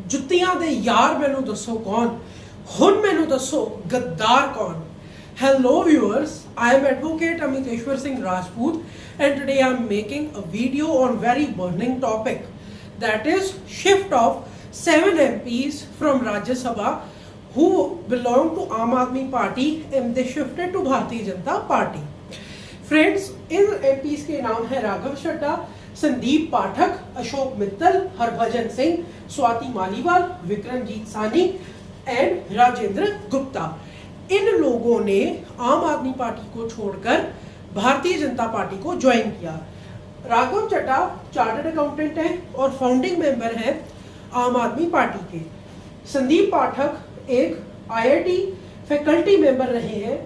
जुत्तियां दे यार मैनू दसो कौन, हुन मैनू दसो गद्दार कौन। Hello viewers, I am Advocate Amiteshwar Singh Rajput and today I am making a video on very burning topic, that is shift of 7 MPs from Rajya Sabha who belong to Aam Aadmi Party and they shifted to Bharatiya Janata Party. Friends, in MPs के नाम है राघव चड्ढा, संदीप पाठक, अशोक मित्तल, हरभजन सिंह, स्वाति मालीवाल, विक्रमजीत सानी and Rajendra Gupta. इन लोगों ने आम आदमी party को छोड़कर भारतीय जनता पार्टी को ज्वाइन किया। राघव चड्ढा चार्टर्ड अकाउंटेंट हैं और फाउंडिंग मेंबर हैं आम आदमी पार्टी के। संदीप पाठक एक IIT फैकल्टी मेंबर रहे हैं।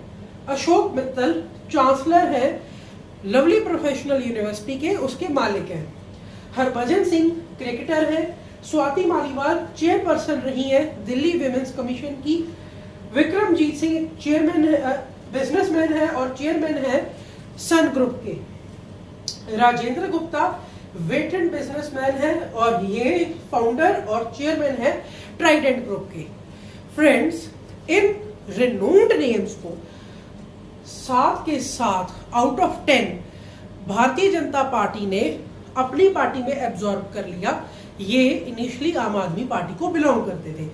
अशोक मित्तल चांसलर है लवली प्रोफेशनल यूनिवर्सिटी के, उसके मालिक हैं। हरभजन सिंह क्रिकेटर है। स्वाति मालीवाल चेयरपर्सन रही है दिल्ली विमेंस कमीशन की। विक्रमजीत सिंह चेयरमैन है, बिजनेसमैन है और चेयरमैन है सन ग्रुप के। राजेंद्र गुप्ता वेटेड बिजनेसमैन है और ये फाउंडर और चेयरमैन है ट्राइडेंट ग्रुप के। फ्रेंड्स, इन रिनोन्ड नेम्स को 7 के साथ out of 10 Bharatiya Janata party ने अपनी पार्टी में एब्जॉर्ब कर लिया। ये इनिशियली आम आदमी पार्टी को बिलोंग करते थे।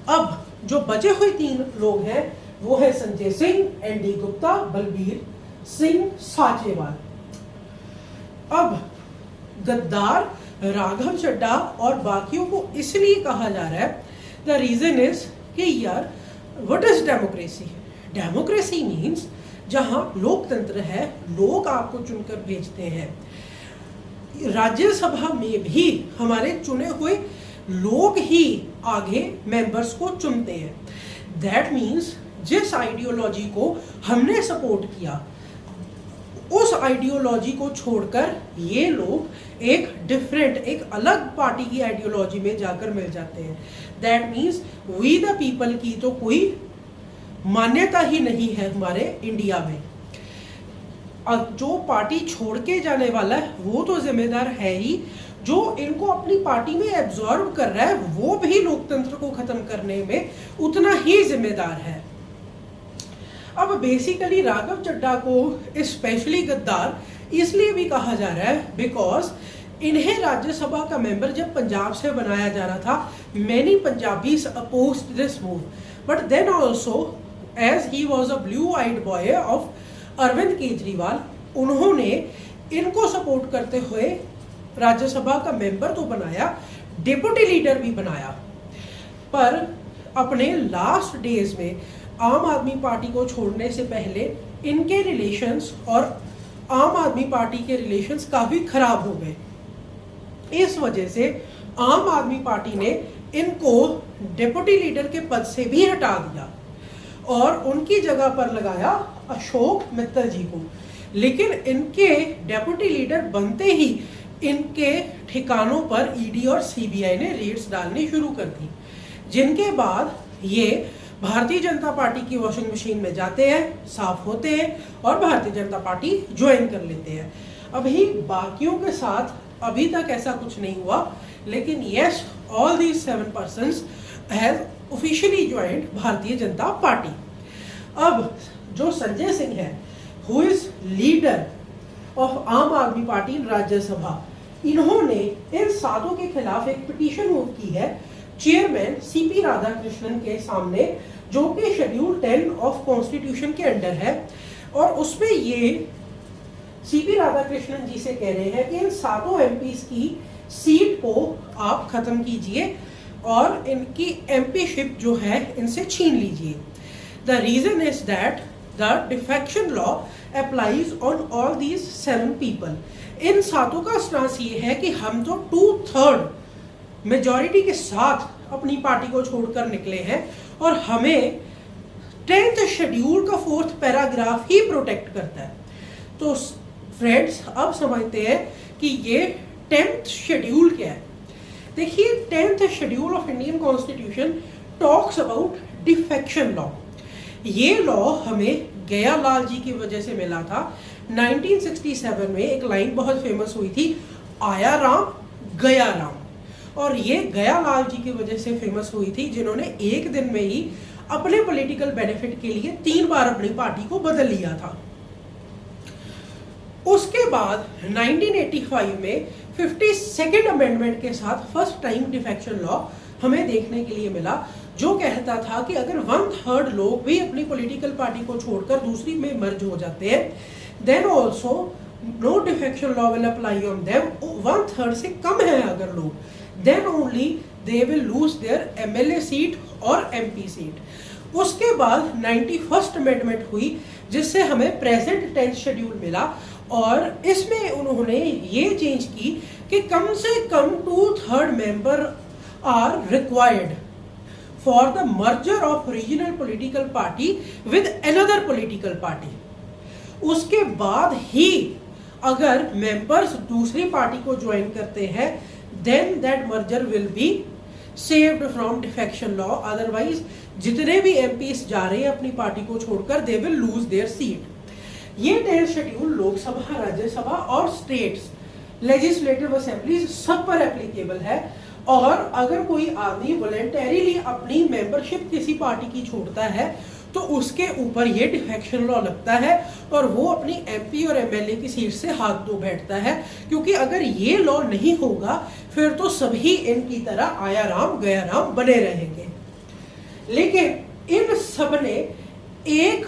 अब जो बचे हुए 3 लोग हैं वो है संजय सिंह, ND गुप्ता, बलबीर सिंह साचेवाल। अब गद्दार राघव चड्ढा और बाकियों को इसलिए कहा जा रहा है, द रीजन इज कि यार what is democracy? Democracy means जहां लोकतंत्र है, लोग आपको चुनकर भेजते हैं। राज्यसभा में भी हमारे चुने हुए लोग ही आगे मेंबर्स को चुनते हैं। दैट मीन्स जिस आइडियोलॉजी को हमने सपोर्ट किया उस आइडियोलॉजी को छोड़कर ये लोग एक डिफरेंट, एक अलग पार्टी की आइडियोलॉजी में जाकर मिल जाते हैं। That means we the people की तो कोई मान्यता ही नहीं है हमारे इंडिया में। अब जो पार्टी छोड़ के जाने वाला है वो तो जिम्मेदार है ही, जो इनको अपनी पार्टी में एब्जॉर्ब कर रहा है वो भी लोकतंत्र को खत्म करने में उतना ही जिम्मेदार है। अब बेसिकली राघव चड्ढा को स्पेशली गद्दार इसलिए भी कहा जा रहा है बिकॉज इन्हें राज्यसभा का मेंबर जब पंजाब से बनाया जा रहा था, many Punjabis opposed this move, but then also as he was a blue eyed boy of Arvind Kejriwal, उन्होंने इनको सपोर्ट करते हुए राज्यसभा का मेंबर तो बनाया, डिप्टी लीडर भी बनाया। पर अपने लास्ट डेज में आम आदमी पार्टी को छोड़ने से पहले इनके रिलेशंस और आम आदमी पार्टी के रिलेशंस काफी खराब हो गए। इस वजह से आम आदमी पार्टी ने इनको डिप्टी लीडर के पद से भी हटा दिया और उनकी जगह पर लगाया अशोक मित्तल जी को। लेकिन इनके डेप्यूटी लीडर बनते ही इनके ठिकानों पर ED और CBI ने रेड्स डालनी शुरू कर दी, जिनके बाद ये भारतीय जनता पार्टी की वॉशिंग मशीन में जाते हैं, साफ होते हैं और भारतीय जनता पार्टी ज्वाइन कर लेते हैं। अभी बाकियों के साथ अभी तक ऐसा कुछ नहीं हुआ, लेकिन yes, all these 7 persons have officially joined Bharatiya Janata party. अब जो संजय सिंह है हु इज लीडर ऑफ आम आदमी पार्टी इन राज्यसभा, इन्होंने इन 7 के खिलाफ एक पिटीशन मूव की है चेयरमैन CP राधाकृष्णन के सामने, जो कि शेड्यूल 10 ऑफ कॉन्स्टिट्यूशन के अंडर है। और उसमें ये CP राधाकृष्णन जी से कह रहे हैं कि इन 7 MPs की सीट को आप खत्म कीजिए और इनकी MP-शिप जो है इनसे छीन लीजिए। The reason is that the defection law applies on all these 7 people. इन 7 का स्टांस ये है कि हम तो 2/3 मेजॉरिटी के साथ अपनी पार्टी को छोड़कर निकले हैं और हमें 10th शेड्यूल का 4th पैराग्राफ ही प्रोटेक्ट करता है। तो फ्रेंड्स, अब समझते हैं कि ये 10th शेड्यूल क्या है। देखिए, 10th schedule of Indian constitution talks about defection law. ये लॉ हमें गयालाल जी की वजह से मिला था। 1967 में एक लाइन बहुत फेमस हुई थी, आया राम गया राम। और ये गया लाल जी की वजह से फेमस हुई थी, जिन्होंने एक दिन में ही अपने पॉलिटिकल बेनिफिट के लिए 3 बार अपनी पार्टी को बदल लिया था। उसके बाद 1985 में 52nd अमेंडमेंट के साथ फर्स्ट टाइम डिफेक्शन लॉ हमें देखने के लिए मिला, जो कहता था कि अगर 1/3 लोग भी अपनी पॉलिटिकल पार्टी को छोड़कर दूसरी में मर्ज हो जाते हैं, then also no defection law will apply on them. 1/3 से कम है अगर लोग, then only they will lose their MLA seat और एमपी सीट। उसके बाद 91st अमेंडमेंट हुई, जिससे हमें प्रेजेंट 10th शेड्यूल मिला, और इसमें उन्होंने ये चेंज की कि कम से कम 2/3 member are required for the merger of regional political party with another political party. उसके बाद ही अगर मेंबर्स दूसरी पार्टी को ज्वाइन करते हैं, then that merger will be saved from defection law. Otherwise जितने भी एमपीस जा रहे हैं अपनी पार्टी को छोड़कर, दे विल लूज देयर सीट। ये 10th शेड्यूल लोकसभा, राज्यसभा और स्टेट्स लेजिस्लेटिव असेंबलीज सब पर एप्लीकेबल है। और अगर कोई आदमी वॉलंटरीली अपनी मेंबरशिप किसी पार्टी की छोड़ता है, तो उसके ऊपर ये डिफेक्शन लॉ लगता है और वो अपनी एमपी और एमएलए की सीट से हाथ धो बैठता है, क्योंकि अगर ये लॉ नहीं होगा फिर तो सभी इनकी तरह आया राम गया राम बने रहेंगे। लेकिन इन सब ने एक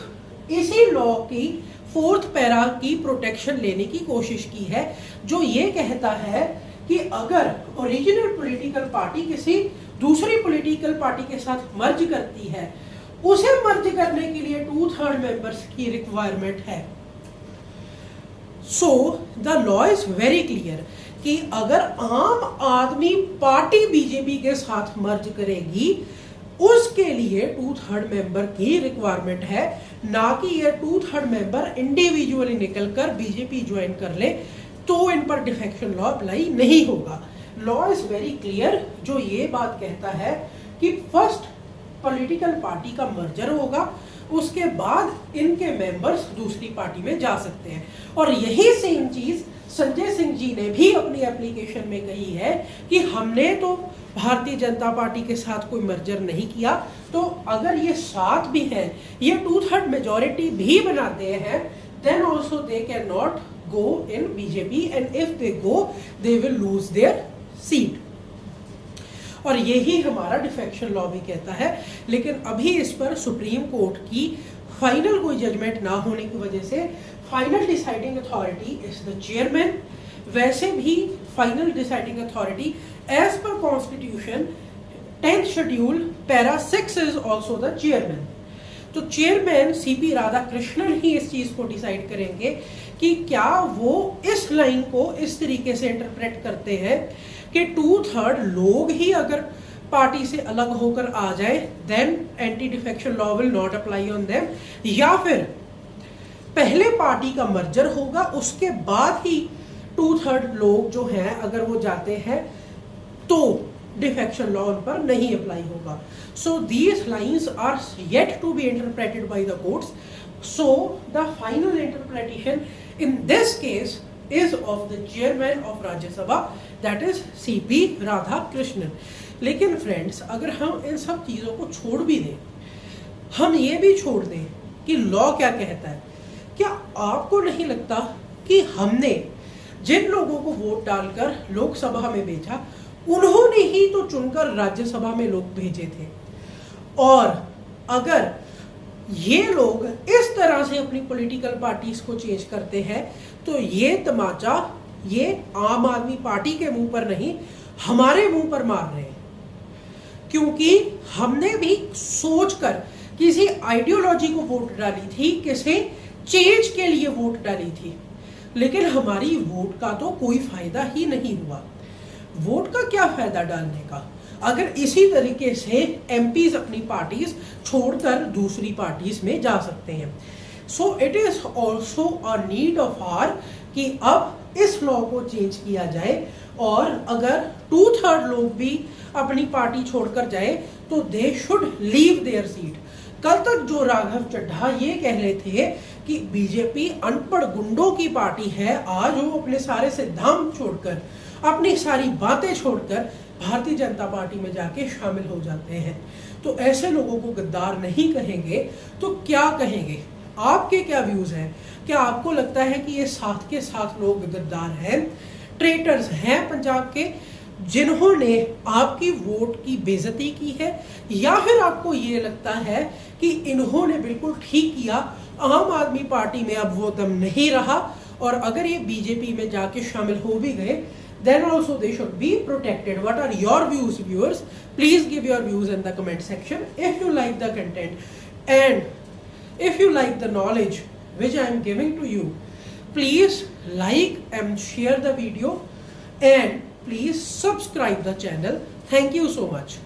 इसी लॉ की 4th पैरा की प्रोटेक्शन लेने की कोशिश की है, जो ये कहता है कि अगर ओरिजिनल पॉलिटिकल पार्टी किसी दूसरी पॉलिटिकल पार्टी के साथ मर्ज करती है, उसे मर्ज करने के लिए 2/3 मेंबर्स की रिक्वायरमेंट है। So the law is very clear कि अगर आम आदमी पार्टी बीजेपी के साथ मर्ज करेगी, उसके लिए 2/3 मेंबर की रिक्वायरमेंट है, ना कि ये 2/3 मेंबर इंडिविजुअली निकलकर बीजेपी ज्वाइन कर ले तो इन पर डिफेक्शन लॉ अप्लाई नहीं होगा। लॉ इज वेरी क्लियर, जो ये बात कहता है कि फर्स्ट पॉलिटिकल पार्टी का मर्जर होगा, उसके बाद इनके मेंबर्स दूसरी पार्टी में जा सकते हैं। और यही सेम चीज संजय सिंह जी ने भी अपनी एप्लीकेशन में कही है कि हमने तो भारतीय जनता पार्टी के साथ कोई मर्जर नहीं किया, तो अगर ये साथ भी हैं, ये 2/3 मेजॉरिटी भी बनाते हैं, then also they can not go in BJP and if they go they will lose their seat। और यही हमारा डिफेक्शन लॉ भी कहता है। लेकिन अभी इस पर सुप्रीम कोर्ट की फाइनल कोई जजमेंट ना होने की वजह से final deciding authority is the chairman. वैसे भी final deciding authority as per constitution 10th schedule para 6 is also the chairman. तो चेयरमैन सीपी राधाकृष्णन ही इस चीज को डिसाइड करेंगे कि क्या वो इस लाइन को इस तरीके से इंटरप्रेट करते हैं कि 2/3 लोग ही अगर पार्टी से अलग होकर आ जाए, then anti defection law will not apply on them, या फिर पहले पार्टी का मर्जर होगा, उसके बाद ही 2/3 लोग जो हैं अगर वो जाते हैं तो डिफेक्शन लॉ उन पर नहीं अप्लाई होगा। So these lines are yet to be interpreted by the courts. So the final interpretation in this case is of the chairman of Rajya Sabha, that is CP Radhakrishnan। लेकिन friends, अगर हम इन सब चीज़ों को छोड़ भी दें, हम ये भी छोड़ दें कि लॉ क्या कहता है, क्या आपको नहीं लगता कि हमने जिन लोगों को वोट डालकर लोकसभा में भेजा, उन्होंने ही तो चुनकर राज्यसभा में लोग भेजे थे? और अगर ये लोग इस तरह से अपनी पॉलिटिकल पार्टीज को चेंज करते हैं, तो ये तमाचा ये आम आदमी पार्टी के मुंह पर नहीं, हमारे मुंह पर मार रहे हैं। क्योंकि हमने भी सोचकर किसी आइडियोलॉजी को वोट डाली थी, किसी चेंज के लिए वोट डाली थी, लेकिन हमारी वोट का तो कोई फायदा ही नहीं हुआ। वोट का क्या फायदा डालने का, अगर इसी तरीके से एमपीज अपनी पार्टीज छोड़कर दूसरी पार्टीज में जा सकते हैं। So it is also a need of hour कि अब इस लॉ को चेंज किया जाए, और अगर 2/3 लोग भी अपनी पार्टी छोड़कर जाए तो they should leave their seat. कल तक जो राघव चड्ढा ये कह रहे थे कि बीजेपी अनपढ़ गुंडों की पार्टी है, आज वो अपने सारे सिद्धांत छोड़कर, अपनी सारी बातें छोड़कर भारतीय जनता पार्टी में जाके शामिल हो जाते हैं। तो ऐसे लोगों को गद्दार नहीं कहेंगे तो क्या कहेंगे? आपके क्या व्यूज हैं? क्या आपको लगता है कि ये साथ के साथ लोग गद्दार हैं, ट्रेटर्स हैं पंजाब के, जिन्होंने आपकी वोट की बेइज्जती की है, या फिर आपको ये लगता है कि इन्होंने बिल्कुल ठीक किया, आम आदमी पार्टी में अब वो दम नहीं रहा और अगर ये बीजेपी में जाके शामिल हो भी गए then also they should be protected? What are your views, viewers? Please give your views in the comment section. If you like the content and if you like the knowledge which I am giving to you, please like and share the video and please subscribe the channel. Thank you so much.